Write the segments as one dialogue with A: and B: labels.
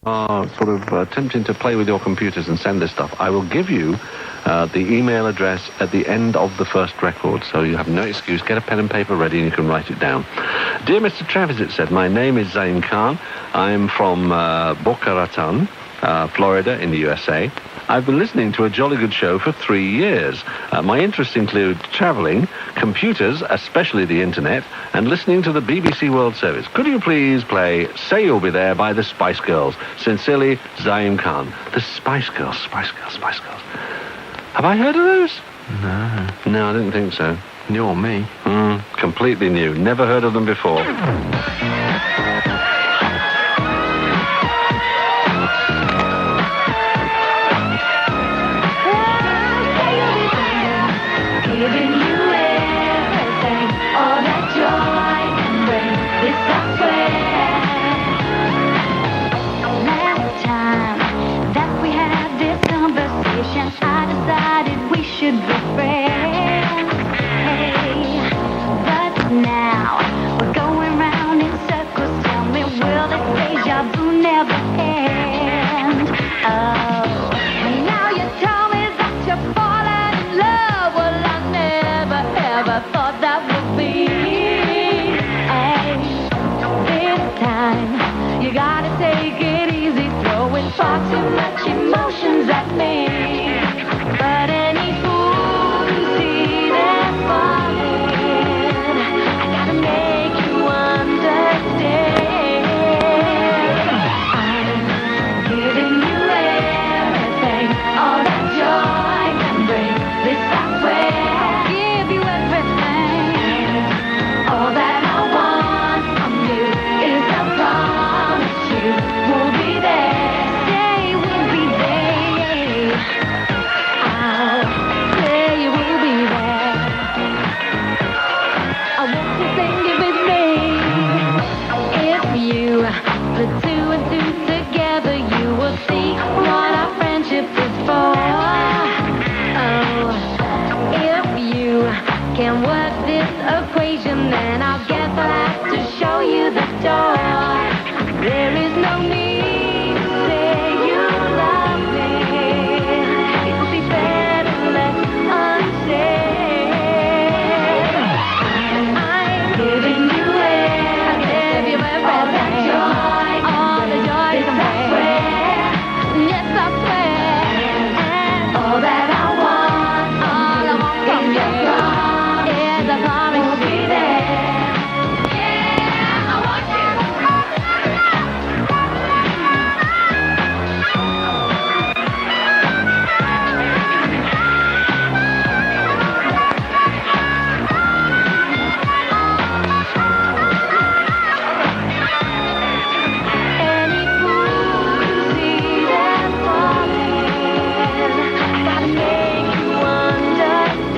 A: are sort of attempting to play with your computers and send this stuff, I will give you the email address at the end of the first record, so you have no excuse. Get a pen and paper ready and you can write it down. Dear Mr. Travis, it said, my name is Zaim Khan. I'm from Boca Raton, Florida in the USA. I've been listening to a jolly good show for 3 years. My interests include travelling, computers, especially the internet, and listening to the BBC World Service. Could you please play Say You'll Be There by the Spice Girls? Sincerely, Zaim Khan. The Spice Girls, Spice Girls, Spice Girls. Have I heard of those? No, I didn't think so.
B: New on me.
A: Completely new. Never heard of them before.
C: Giving you everything, all that joy can bring. This I swear. Last time that we had this conversation, I decided we should be friends. Hey, but now we're going round in circles. Tell me, will this deja vu never end? Oh, now you tell me that you're falling in love. Well, I never ever thought that would be. Hey, this time you gotta take it easy, throwing far too much emotions at me. But any fool who sees them falling, I gotta make you understand. I'm giving you everything, all that joy can bring. This I swear, I'll give you everything. All that I want from you is a promise you will be there. Say we'll be there. I'll say you will be there. I want you to sing it with me. If you put two and two together, you will see what our friendship is for. Oh, if you can work this equation, then I'll get back to show you the door. There is no need to say you love me. It would be better left unsaid. I'm giving you everything, all that joy, all the joy can bring. Yes, I swear. And all that I want, all I want from you is a promise to be there. Yeah, I want you. Any fool who sees them falling, I gotta make you understand.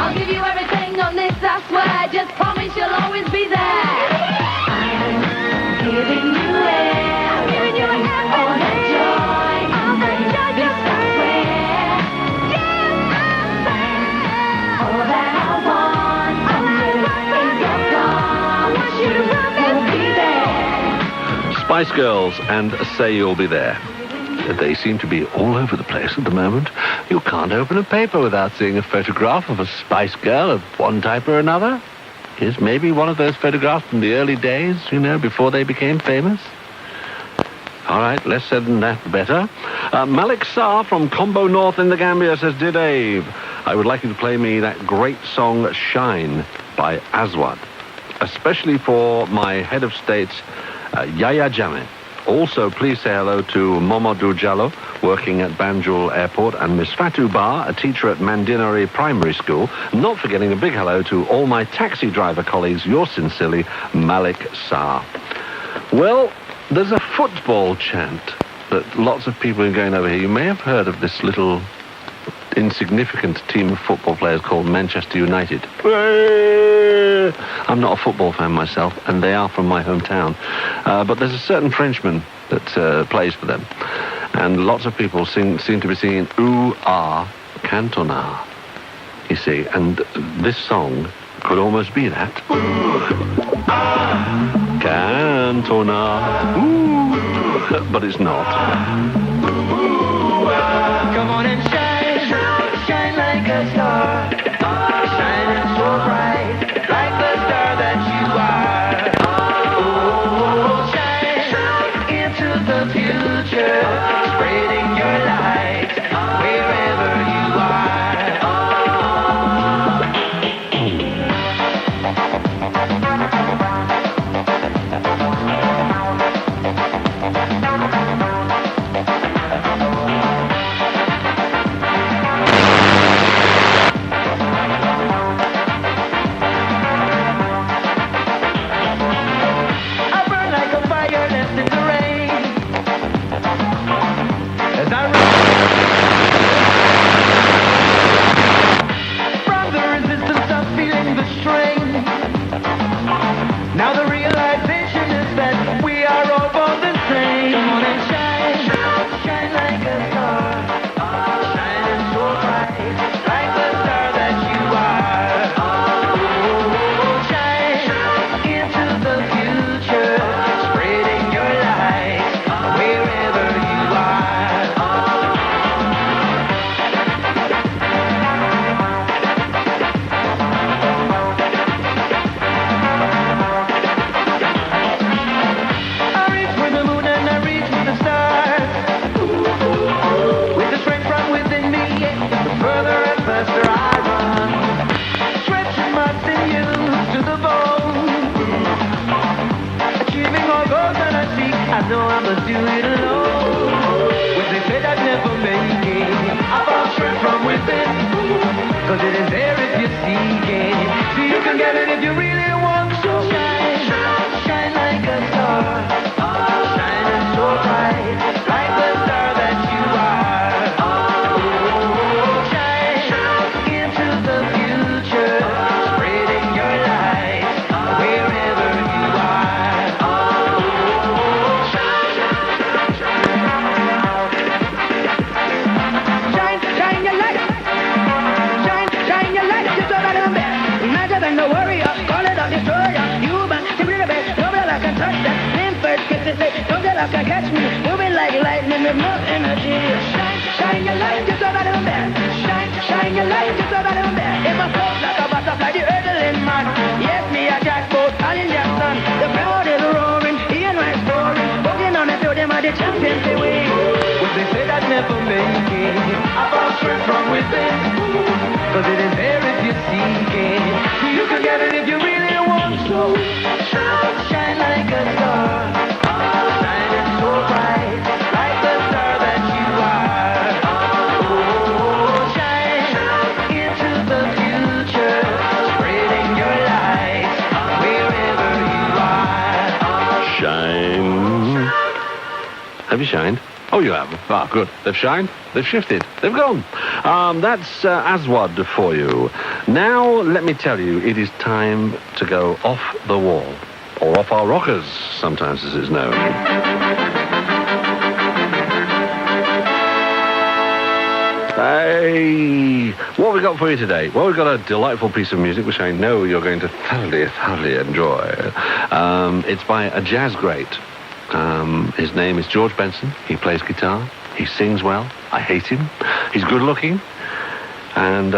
C: I'll give you everything on this, I swear. Just promise you'll always be there. I'm giving you everything, all that joy, all that joy. This I swear. Yes, I swear. All that I want from you is a promise you will be there.
A: Spice Girls and Say You'll Be There. They seem to be all over the place at the moment. You can't open a paper without seeing a photograph of a Spice Girl of one type or another. Here's maybe one of those photographs from the early days, you know, before they became famous. All right, less said than that, the better. Malik Sarr from Combo North in the Gambia says, Dear Dave, I would like you to play me that great song Shine by Aswad, especially for my head of states, Yaya Jammeh. Also, please say hello to Momodou Jallo, working at Banjul Airport, and Miss Fatou Bar, a teacher at Mandinari Primary School. Not forgetting a big hello to all my taxi driver colleagues. Yours sincerely, Malik Sarr. Well, there's a football chant that lots of people are going over here. You may have heard of this little insignificant team of football players called Manchester United. I'm not a football fan myself, and they are from my hometown. But there's a certain Frenchman that plays for them. And lots of people seem to be singing Ooh, Ah, Cantona, you see. And this song could almost be that. Ooh, Ah, brilliant or not. Ooh, but it's not.
B: Come on and shine, shine like a star, shining so bright, like the star that you are. Oh, shine into the future, spreading your light wherever you are. Now the realization is that we are all born the same. Come on and shine, shine like a star, shining so bright, like the star that you are. Oh, shine into the future, spreading your light wherever you are. I know I must do it alone. When they said I'd never make it, I found strength from within. Cause it is there if you seek it. So you can get it if you really want to. Shine, shine like a star, shining so bright, like the star that you are. Oh, shine into the future, spreading your light wherever you are.
D: No worry, call it a destroyer. You man, simply the best. Don't let I can touch that. Name first, kiss it late. Don't let I can catch me. Moving like lightning with no energy. Shine, shine your light, just over the bed. Shine, shine your light, just over the bed. It must float like a butterfly, the hurdling man. Yes, me a jackboat, all in Jackson. The crowd is roaring, he and my story. Walking on the field, them are the champions they win.
B: When they said I'd never make it, I found strength from within. Cause it is there if you seek it. You can get it if you really want to. Shine like a star, shining so bright, like the star that you are. Oh, shine into the future, spreading your light wherever you are.
A: Shine. Have you shined? Oh, you have. Ah, good. They've shined. They've shifted. They've gone. That's Aswad for you. Now, let me tell you, it is time to go off the wall. Or off our rockers, sometimes as it's known. Hey, what have we got for you today? Well, we've got a delightful piece of music, which I know you're going to thoroughly enjoy. It's by a jazz great. His name is George Benson. He plays guitar. He sings well. I hate him. He's good looking. And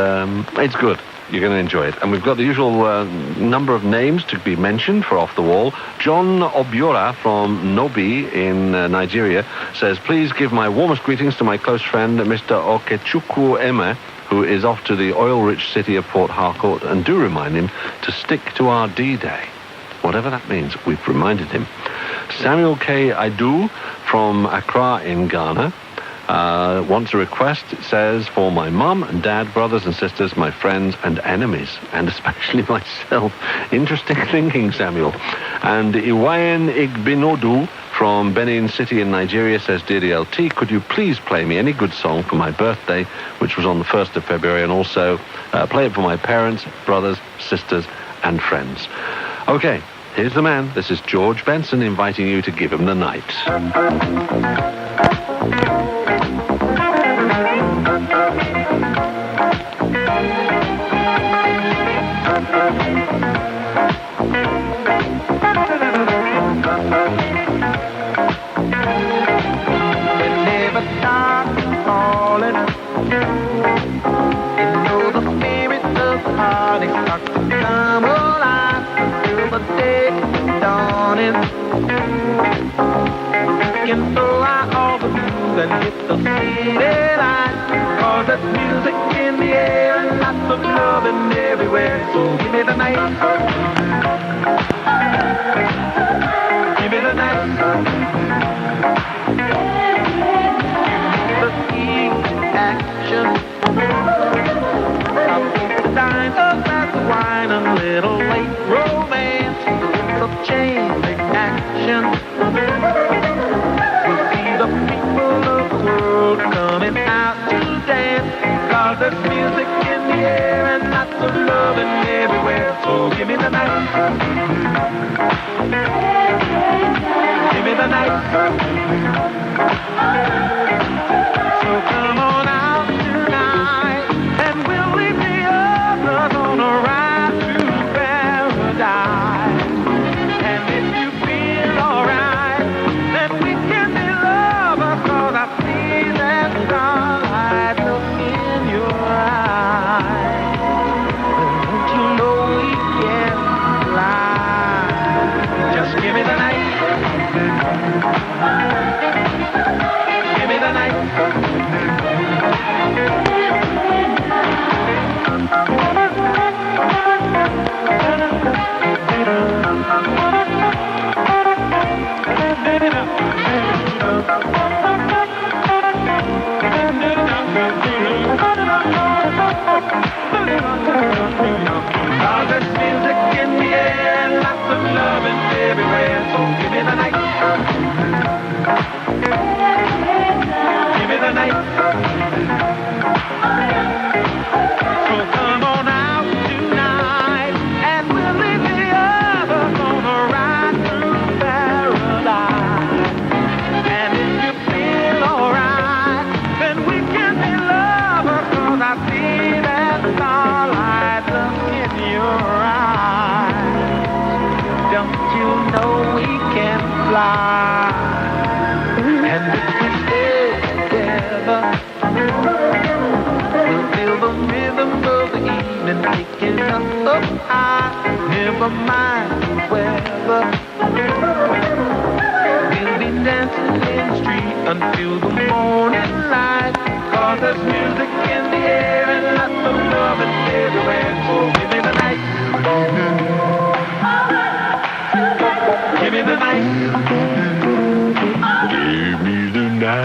A: it's good. You're going to enjoy it. And we've got the usual number of names to be mentioned for Off the Wall. John Obiora from Nobi in Nigeria says, please give my warmest greetings to my close friend, Mr. Okechukwu Eme, who is off to the oil-rich city of Port Harcourt, and do remind him to stick to our D-Day. Whatever that means, we've reminded him. Samuel K. Aidu from Accra in Ghana wants a request. It says, for my mum and dad, brothers and sisters, my friends and enemies, and especially myself. Interesting thinking, Samuel. And Iwayan Igbinodu from Benin City in Nigeria says, dear DLT, could you please play me any good song for my birthday, which was on the 1st of February, and also play it for my parents, brothers, sisters, and friends. Okay, here's the man. This is George Benson inviting you to give him the night.
B: Whenever darkness falling, you know the spirit of the party starts to come alive till the day is dawning. We can throw out all the blues and hit the city lights, 'cause there's music in the air and lots of loving everywhere. So give me the night. Give me the night. The key action. I'll keep the dime, a glass of wine, a little late romance. So chain action. We'll see the people of the world coming out to dance, 'cause there's music in the air and lots of loving everywhere. So give me the night. Give me the night. So come on out tonight, and we'll leave the others on a ride to paradise. And if you feel alright, then we can be lovers, 'cause I see that starlight look in your eyes. Don't you know we can fly? Just give me the night. Give me the night. There's music in the air, lots of loving everywhere. So give me the night. Give me the night. So come on out tonight, and we'll leave the others on a ride through paradise. And if you feel alright, then we can be lovers, 'cause I see that starlight look in your eyes. Don't you know we can fly? And if we stay together, we'll feel the rhythm of the evening taking us up high. Never mind the weather. We'll be dancing in the street until the morning light, 'cause there's music in the air and lots of loving everywhere. So give me the night. Give me the night.
A: Give me the night.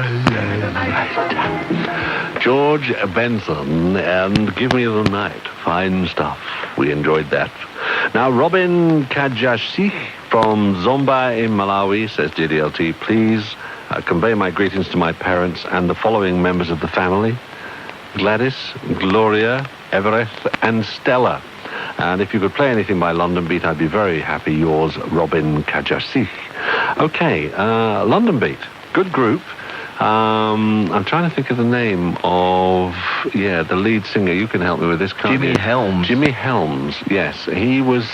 A: George Benson and Give Me the Night. Fine stuff. We enjoyed that. Now, Robin Kajashik from Zomba in Malawi says, DDLT, please convey my greetings to my parents and the following members of the family: Gladys, Gloria, Everett, and Stella. And if you could play anything by London Beat, I'd be very happy. Yours, Robin Kajashik. Okay, London Beat, good group. I'm trying to think of the name of, the lead singer. You can help me with this, can't you?
E: Jimmy Helms.
A: Jimmy Helms, yes. He was,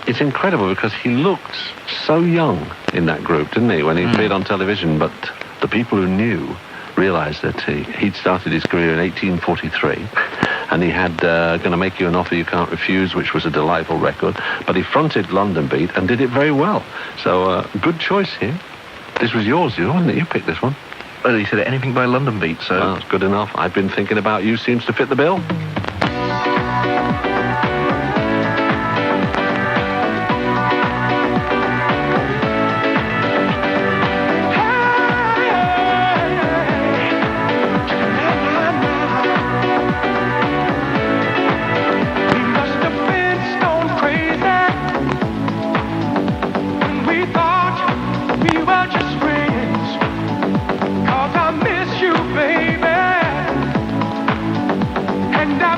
A: it's incredible because he looked so young in that group, didn't he, when he appeared on television, but the people who knew realized that he'd started his career in 1843, and he had Gonna Make You an Offer You Can't Refuse, which was a delightful record, but he fronted London Beat and did it very well. So, good choice here. This was yours, wasn't it? You picked this one.
E: Well, he said anything by London Beat, so...
A: Well, it's good enough. I've been thinking about you seems to fit the bill.
B: And I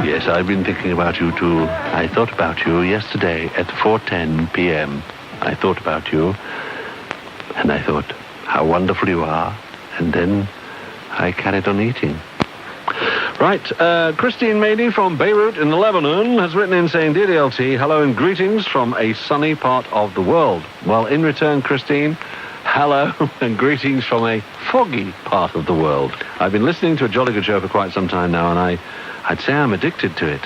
A: Yes, I've been thinking about you too. I thought about you yesterday at 4:10 p.m. I thought about you, and I thought how wonderful you are, and then I carried on eating. Right, Christine Mady from Beirut in Lebanon has written in saying, Dear DLT, hello and greetings from a sunny part of the world. Well, in return, Christine, hello and greetings from a foggy part of the world. I've been listening to a Jolly Good Show for quite some time now, and I'd say I'm addicted to it.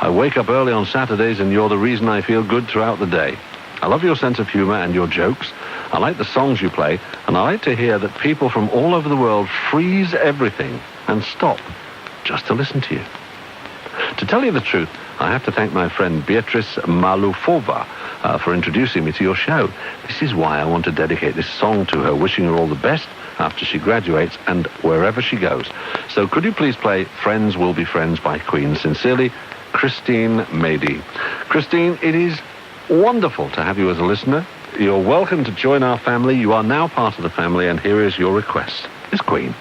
A: I wake up early on Saturdays, and you're the reason I feel good throughout the day. I love your sense of humor and your jokes. I like the songs you play, and I like to hear that people from all over the world freeze everything and stop just to listen to you. To tell you the truth, I have to thank my friend Beatrice Malufova for introducing me to your show. This is why I want to dedicate this song to her, wishing her all the best after she graduates and wherever she goes. So could you please play Friends Will Be Friends by Queen? Sincerely, Christine Mady. Christine, it is wonderful to have you as a listener. You're welcome to join our family. You are now part of the family, and here is your request. It's Queen.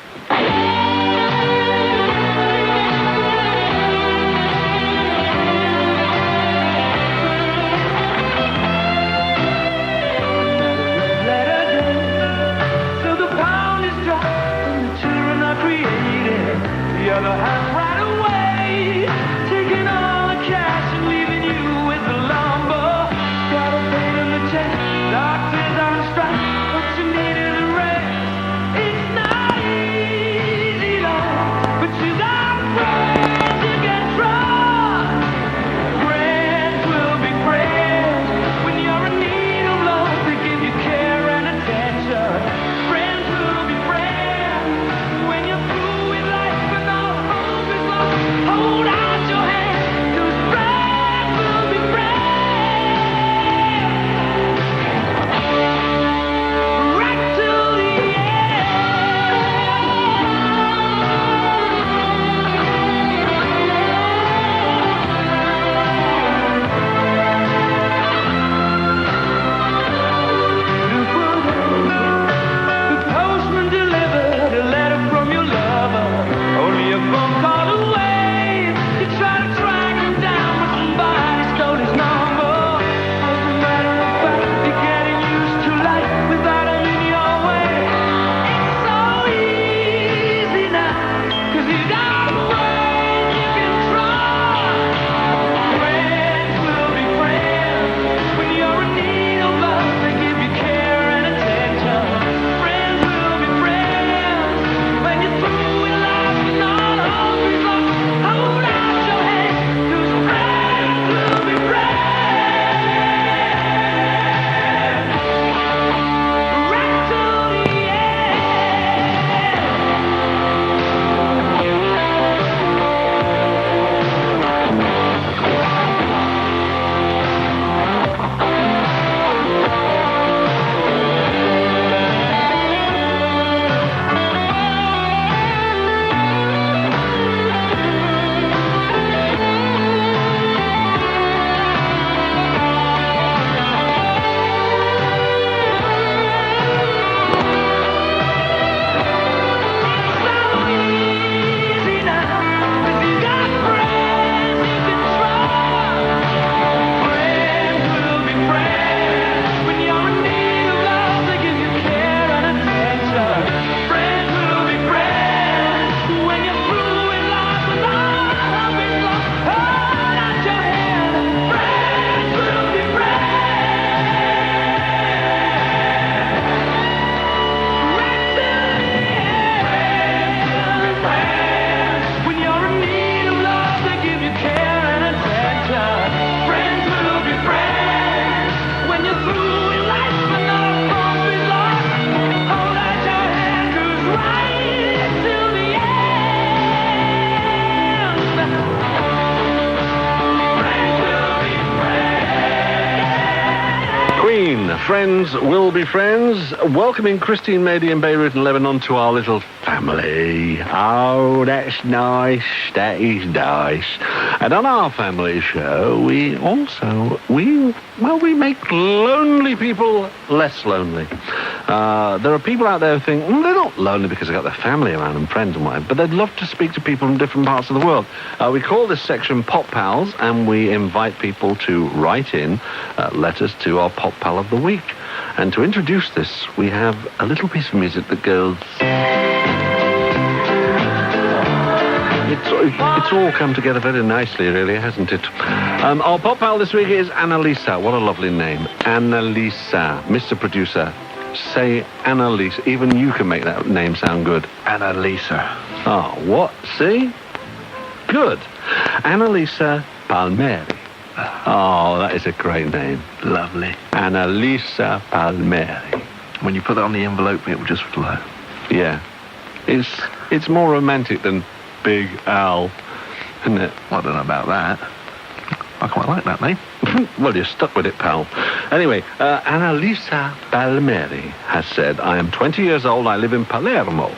A: Friends Will Be Friends, welcoming Christine Mady in Beirut and Lebanon to our little family. Oh, that's nice. That is nice. And on our family show, we make lonely people less lonely. There are people out there who think they're not lonely because they've got their family around and friends and whatever, but they'd love to speak to people from different parts of the world. We call this section Pop Pals, and we invite people to write in letters to our Pop Pal of the Week. And to introduce this, we have a little piece of music that goes... It's all come together very nicely, really, hasn't it? Our Pop Pal this week is Annalisa. What a lovely name. Annalisa. Mr. Producer, say Annalisa. Even you can make that name sound good.
E: Annalisa.
A: Oh, what? See? Good. Annalisa Palmieri. Oh, that is a great name.
E: Lovely.
A: Annalisa Palmieri.
E: When you put that on the envelope, it will just flow.
A: Yeah. It's more romantic than Big Al, isn't it?
E: Well, I don't know about that. I quite like that name.
A: Well, you're stuck with it, pal. Anyway, Annalisa Palmieri has said, I am 20 years old. I live in Palermo,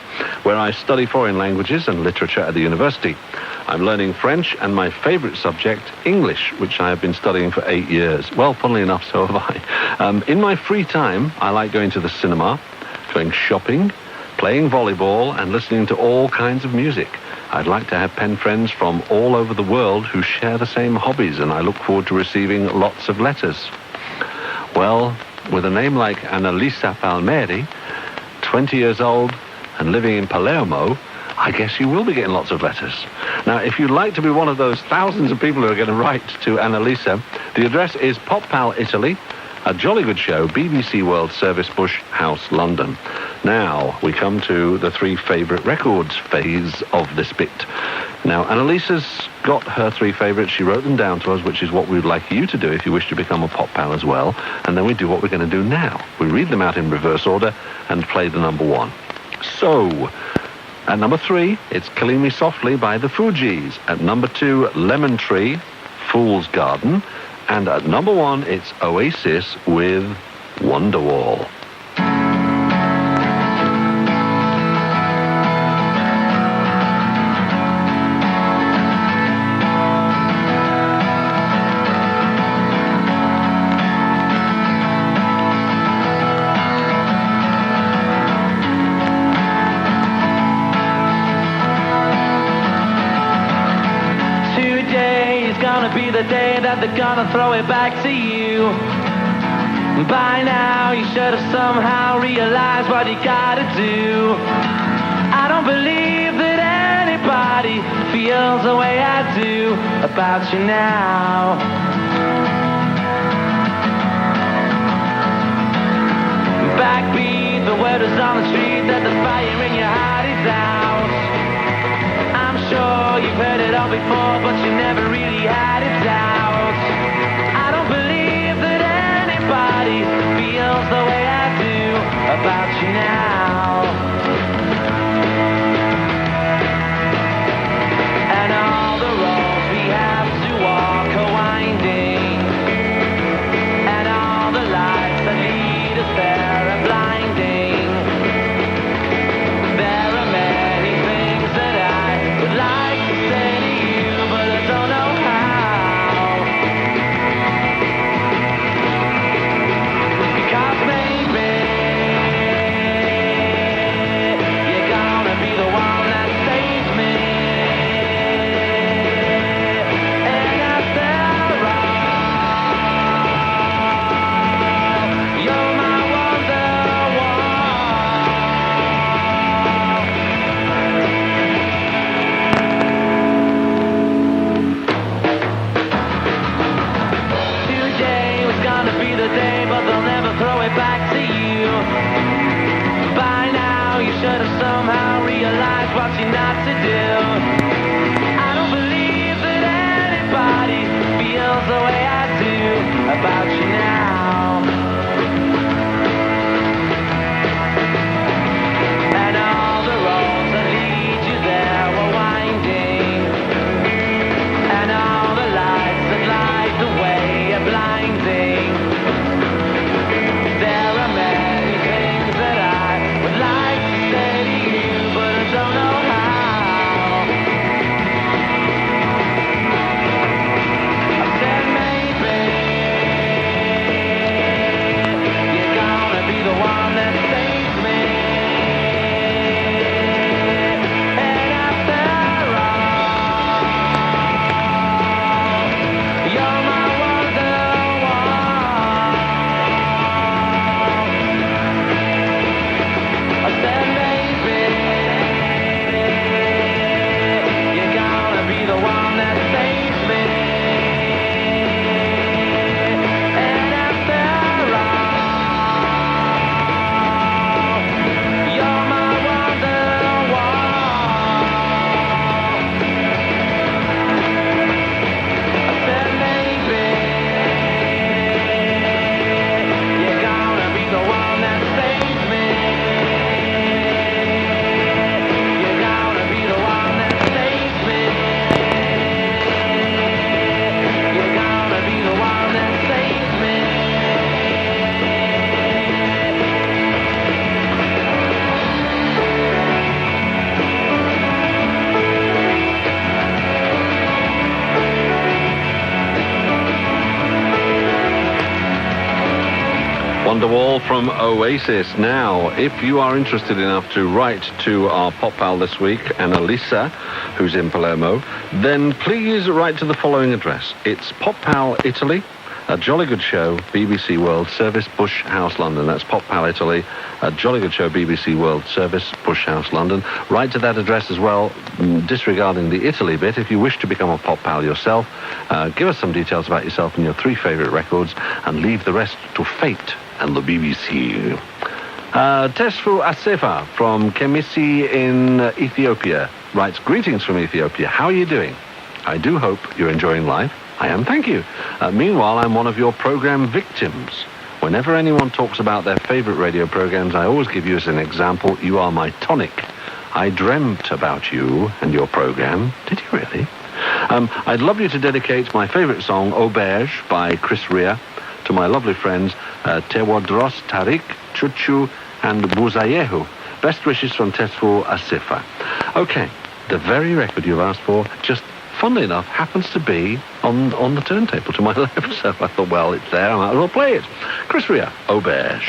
A: where I study foreign languages and literature at the university. I'm learning French and my favorite subject, English, which I have been studying for 8 years. Well, funnily enough, so have I. In my free time, I like going to the cinema, going shopping, playing volleyball, and listening to all kinds of music. I'd like to have pen friends from all over the world who share the same hobbies, and I look forward to receiving lots of letters. Well, with a name like Annalisa Palmieri, 20 years old and living in Palermo, I guess you will be getting lots of letters. Now, if you'd like to be one of those thousands of people who are going to write to Annalisa, the address is Pop Pal, Italy, A Jolly Good Show, BBC World Service, Bush House, London. Now, we come to the 3 favourite records phase of this bit. Now, Annalisa's got her 3 favourites. She wrote them down to us, which is what we'd like you to do if you wish to become a Pop Pal as well. And then we do what we're going to do now. We read them out in reverse order and play the number 1. So, at number 3, it's Killing Me Softly by the Fugees. At number 2, Lemon Tree, Fool's Garden. And at number 1, it's Oasis with Wonderwall.
B: Be the day that they're gonna throw it back to you. By now you should have somehow realized what you gotta do. I don't believe that anybody feels the way I do about you now. Backbeat, the word is on the street that the fire in your heart is out. I'm sure you've heard it all before, but you never really had it out. I don't believe that anybody feels the way I do about you now. And all the roads we have to walk are winding, and all the lights that lead us there are blinding. There are many things that I would like to say to you, but I don't know how.
A: Wonderwall from Oasis. Now, if you are interested enough to write to our pop pal this week, Annalisa, who's in Palermo, then please write to the following address. It's Pop Pal Italy, A Jolly Good Show, BBC World Service, Bush House, London. That's Pop Pal Italy, A Jolly Good Show, BBC World Service, Bush House, London. Write to that address as well, disregarding the Italy bit. If you wish to become a Pop Pal yourself, give us some details about yourself and your 3 favourite records, and leave the rest to fate and the BBC. Tesfu Asefa from Kemisi in Ethiopia writes, greetings from Ethiopia. How are you doing? I do hope you're enjoying life. I am, thank you. Meanwhile, I'm one of your program victims. Whenever anyone talks about their favourite radio programs, I always give you as an example, you are my tonic. I dreamt about you and your program. Did you really? I'd love you to dedicate my favourite song, Auberge, by Chris Rea, to my lovely friends Tewodros, Tariq, Chuchu, and Buzayehu. Best wishes from Tesfu Asifa. Okay, the very record you've asked for, just funnily enough, happens to be on the turntable to my left, so I thought, well, it's there, I might as well play it. Chris Rea, Auberge.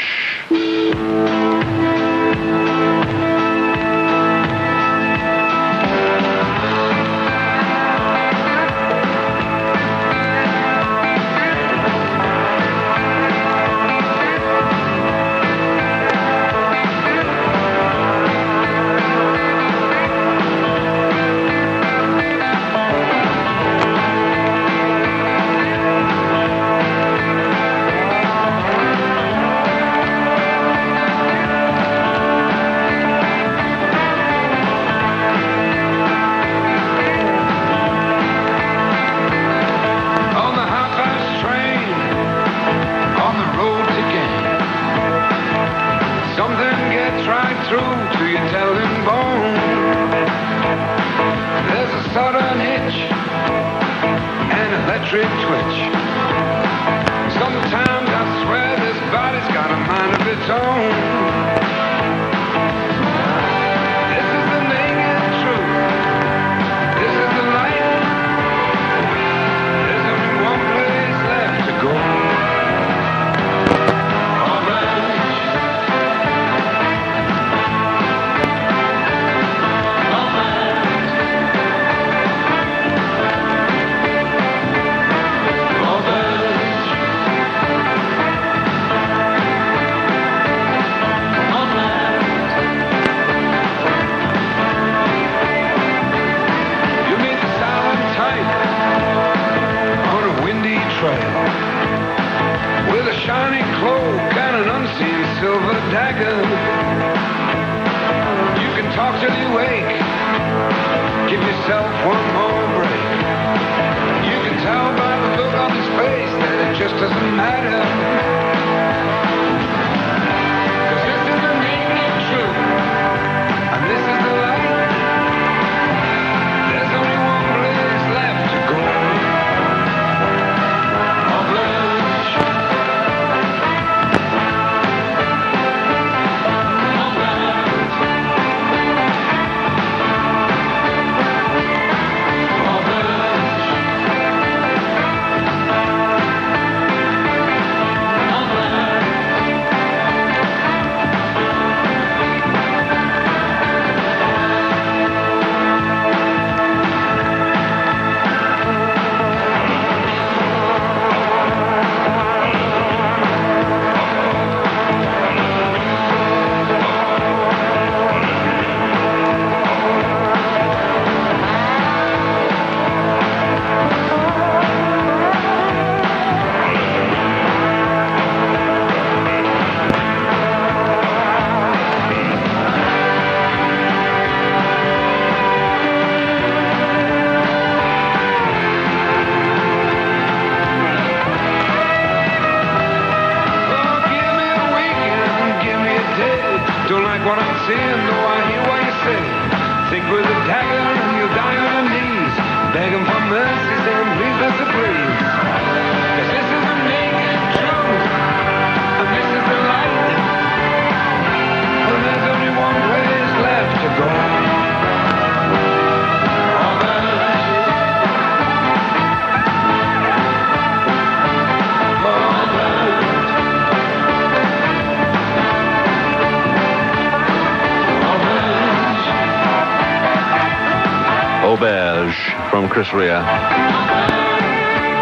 A: from Chris Rea.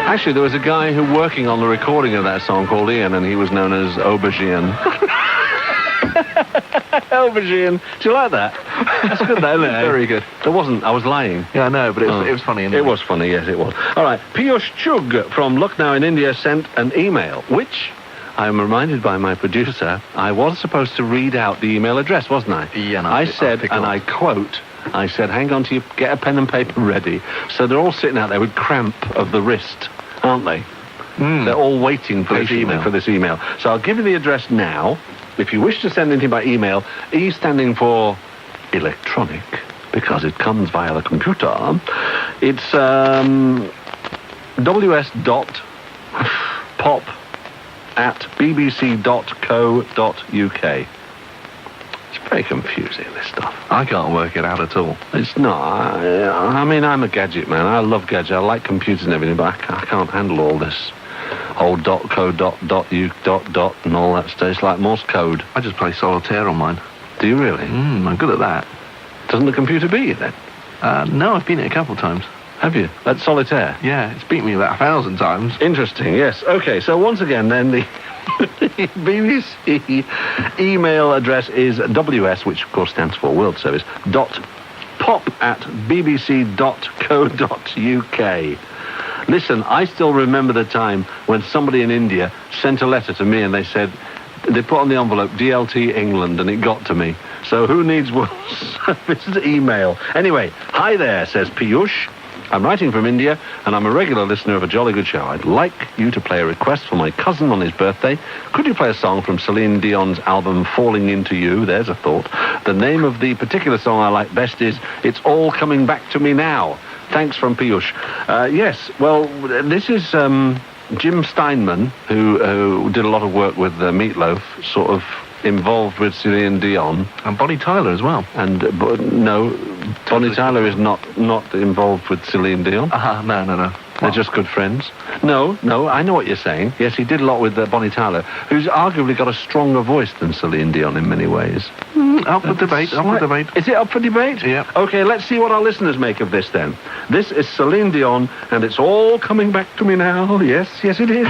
A: Actually, there was a guy who working on the recording of that song called Ian, and he was known as Aubergine. Aubergine. Do you like that? That's good, though, isn't it?
E: Very good.
A: There wasn't. I was lying.
E: Yeah, I know, but it was funny. Anyway.
A: It was funny, yes, it was. All right. Piyush Chugh from Lucknow in India sent an email, which I am reminded by my producer, I was supposed to read out the email address, wasn't I?
E: Yeah, no,
A: I said, and I quote, I said, hang on to you, get a pen and paper ready. So they're all sitting out there with cramp of the wrist, aren't they? They're all waiting for this email. So I'll give you the address now. If you wish to send anything by email, E standing for electronic, because it comes via the computer. It's ws.pop@bbc.co.uk. It's very confusing, this stuff.
E: I can't work it out at all.
A: It's not. I mean, I'm a gadget man. I love gadgets. I like computers and everything, but I can't handle all this. Whole .co, .u, and all that stuff. It's like Morse code.
E: I just play solitaire on mine.
A: Do you really?
E: I'm good at that.
A: Doesn't the computer beat you then?
E: No, I've been it a couple of times.
A: Have you? At solitaire?
E: Yeah, it's beat me about 1,000 times.
A: Interesting, yes. Okay, so once again, then, the BBC email address is WS, which of course stands for World Service, .pop@bbc.co.uk. Listen, I still remember the time when somebody in India sent a letter to me and they said, they put on the envelope DLT England, and it got to me. So who needs World Service email? Anyway, hi there, says Piyush. I'm writing from India, and I'm a regular listener of A Jolly Good Show. I'd like you to play a request for my cousin on his birthday. Could you play a song from Celine Dion's album Falling Into You? There's a thought. The name of the particular song I like best is It's All Coming Back to Me Now. Thanks from Piyush. Yes, well, this is Jim Steinman, who did a lot of work with Meatloaf, sort of involved with Celine Dion.
E: And Bonnie Tyler as well.
A: And, no, Bonnie Tyler is not involved with Celine Dion.
E: No.
A: They're just good friends. No, I know what you're saying. Yes, he did a lot with Bonnie Tyler, who's arguably got a stronger voice than Celine Dion in many ways.
E: Up for debate.
A: Is it up for debate?
E: Yeah.
A: Okay, let's see what our listeners make of this then. This is Celine Dion, and it's all coming back to me now. Yes, it is.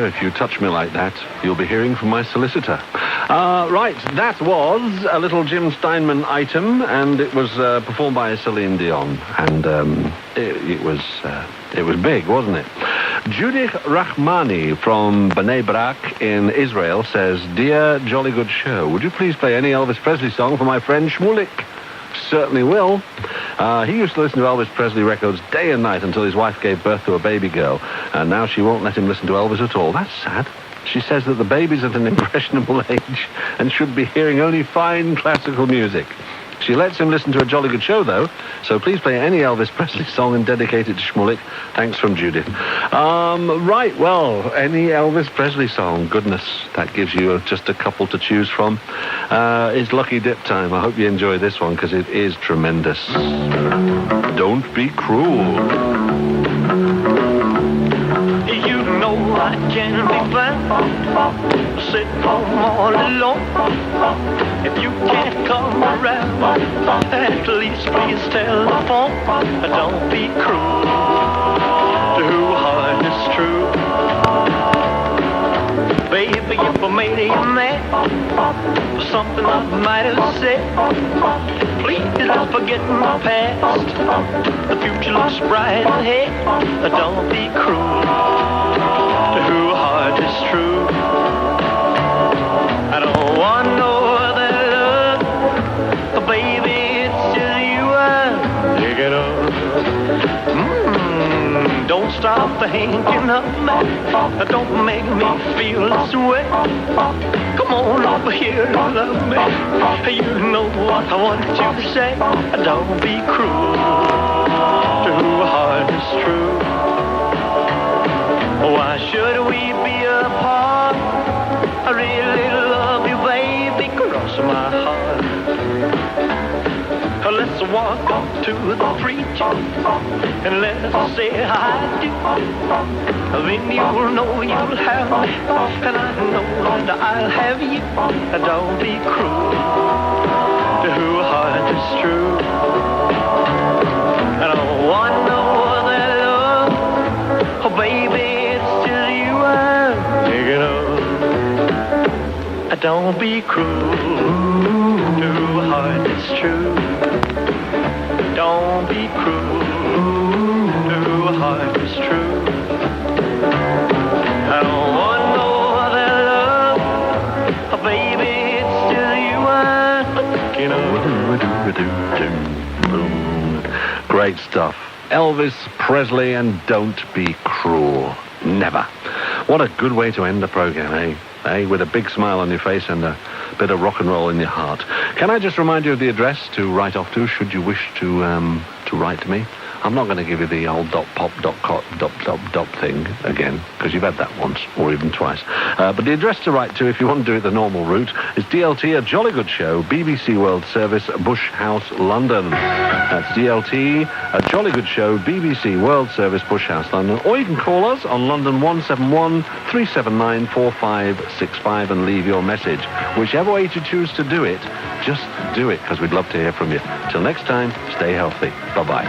A: if you touch me like that, you'll be hearing from my solicitor. Right, that was a little Jim Steinman item, and it was performed by Celine Dion, and it was big, wasn't it? Judith Rahmani from Bnei Brak in Israel says, "Dear Jolly Good Show, would you please play any Elvis Presley song for my friend Shmulik?" Certainly will. He used to listen to Elvis Presley records day and night until his wife gave birth to a baby girl, and now she won't let him listen to Elvis at all. That's sad. She says that the baby's at an impressionable age and should be hearing only fine classical music. She lets him listen to a Jolly Good Show, though, so please play any Elvis Presley song and dedicate it to Shmulik. Thanks from Judith. Right, well, any Elvis Presley song. Goodness, that gives you just a couple to choose from. It's Lucky Dip time. I hope you enjoy this one, because it is tremendous. Don't be cruel.
B: You know I can be found sitting home all alone. If you can't come around, at least please tell the phone. Don't be cruel, too hard is true. Baby, if I made you mad for something I might have said, please don't forget my past. The future looks bright ahead. Don't be cruel, too hard is true. I don't want no other love, but baby, it's just you I'm thinking of. Don't stop thinking of me. Don't make me feel this way. Come on over here and love me. You know what I want you to say. Don't be cruel, too hard is true. Why should we be apart? I really love you, baby, cross my heart. Let's walk up to the preacher and let's say I do. Then you'll know you'll have me, and I know that I'll have you. Don't be cruel, too hard is true. I don't want no other love, oh baby, it's just you I'm thinking of. Don't be cruel, too hard is true. Don't be cruel, too hard is true. I don't want no other love, oh baby, it's just you I'm thinking of.
A: Great stuff. Elvis Presley and Don't Be Cruel. Never. What a good way to end the program, eh? With a big smile on your face and a bit of rock and roll in your heart. Can I just remind you of the address to write off to, should you wish to write to me? I'm not going to give you the old .pop thing again, because you've had that once, or even twice. But the address to write to, if you want to do it the normal route, is DLT, A Jolly Good Show, BBC World Service, Bush House, London. That's DLT, A Jolly Good Show, BBC World Service, Bush House, London. Or you can call us on London 171 379 4565 and leave your message. Whichever way you choose to do it, just do it, because we'd love to hear from you. Till next time, stay healthy. Bye-bye.